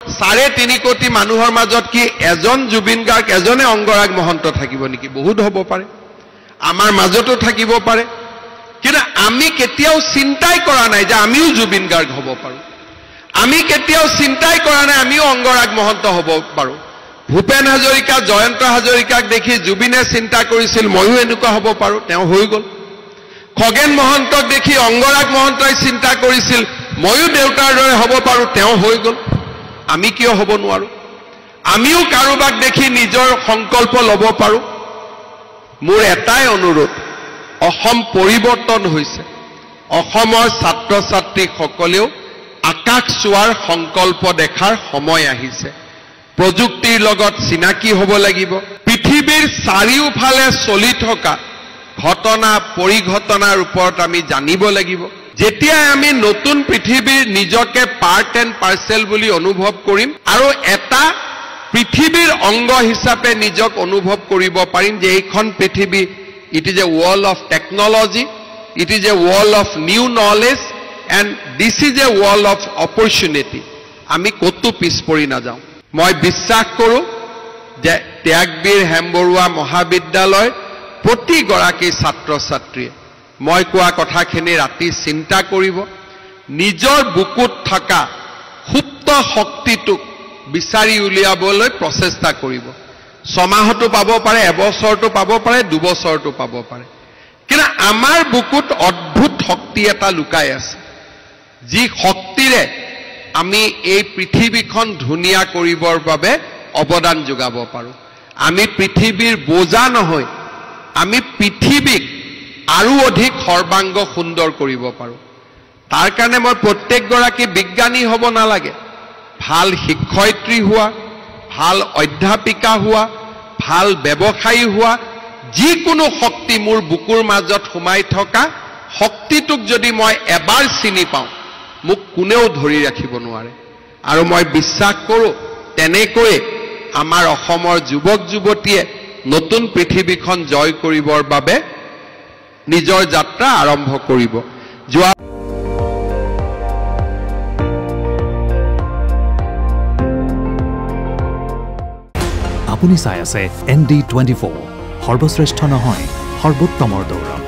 3.5 কোটি মানুহৰ মাজত কি এজন জুবিন গাৰ্গ এজনে অংগৰাগ মহন্ত থাকিব নেকি বহুত হ'ব পাৰে আমাৰ মাজতো থাকিব পাৰে কিন্তু আমি কেতিয়াও চিন্তাই কৰা নাই যে আমিও জুবিন গাৰ্গ হ'ব পাৰো আমি কেতিয়াও চিন্তাই কৰা নাই আমিও অংগৰাগ মহন্ত হ'ব পাৰো ভূপেন হাজৰিকা জয়ন্ত হাজৰিকাক দেখি জুবিনে চিন্তা কৰিছিল ময়ো এনেকুৱা হ'ব পাৰো তেওঁ হৈ গল খগেন মহন্তক দেখি অংগৰাগ মহন্তই চিন্তা কৰিছিল ময়ো দেউতাৰ দৰে হ'ব পাৰো তেওঁ হৈ গল আমি কিয় হ'ব নোৱাৰো আমিও কাৰোবাক দেখি নিজৰ সংকল্প ল'ব পাৰো মোৰ এটাই অনুৰোধ অসম পৰিৱৰ্তন হৈছে অসমৰ ছাত্ৰ ছাত্ৰী সকলেও আকাশ চোৱাৰ সংকল্প দেখাৰ সময় আহিছে প্ৰযুক্তিৰ লগত চিনাকি হ'ব লাগিব পৃথিৱীৰ চাৰিওফালে চলি থকা ঘটনা পৰিঘটনাৰ ওপৰত আমি জানিব লাগিব যেতিয়া আমি নতুন পৃথিৱীৰ নিজকে পাৰ্ট এণ্ড পাৰ্সেল বুলি অনুভৱ কৰিম আৰু এটা পৃথিৱীৰ অংগ হিচাপে নিজক অনুভৱ কৰিব পাৰিম যে এইখন পৃথিৱী it is a world of technology it is a world of new knowledge and this is a world of opportunity আমি কতো পিছ পৰি নাযাওঁ মই বিশ্বাস কৰোঁ যে ত্যাগবীৰ হেমবৰুৱা মহাবিদ্যালয় প্ৰতিগৰাকী ছাত্ৰ ছাত্ৰীয়ে মই কোৱা কথাখিনি ৰাতি চিন্তা কৰিব নিজৰ বুকুত থকা সুপ্ত শক্তিটোক বিচাৰি উলিয়াবলৈ প্ৰচেষ্টা কৰিব ছমাহটো পাব পাৰে এবছৰটো পাব পাৰে দুবছৰটো পাব পাৰে কিন্তু আমাৰ বুকুত অদ্ভুত শক্তি এটা লুকাই আছে যি শক্তিৰে আমি এই পৃথিৱীখন ধুনীয়া কৰিবৰ বাবে অৱদান যোগাব পাৰোঁ আমি পৃথিৱীৰ বোজা নহয় আমি পৃথিৱীক আৰু অধিক সৰ্বাংগ সুন্দৰ কৰিব পাৰোঁ তাৰ কাৰণে মই প্ৰত্যেকগৰাকী বিজ্ঞানী হ'ব নালাগে ভাল শিক্ষয়িত্ৰী হোৱা ভাল অধ্যাপিকা হোৱা ভাল ব্যৱসায়ী হোৱা যিকোনো শক্তি মোৰ বুকুৰ মাজত সোমাই থকা শক্তিটোক যদি মই এবাৰ চিনি পাওঁ মোক কোনেও ধৰি ৰাখিব নোৱাৰে আৰু মই বিশ্বাস কৰোঁ তেনেকৈ আমাৰ অসমৰ যুৱক যুৱতীয়ে নতুন পৃথিৱীখন জয় কৰিবৰ বাবে নিজৰ যাত্ৰা আৰম্ভ কৰিব আপুনি চাই আছে ND24 সৰ্বশ্ৰেষ্ঠ নহয় সৰ্বোত্তমৰ দৌৰ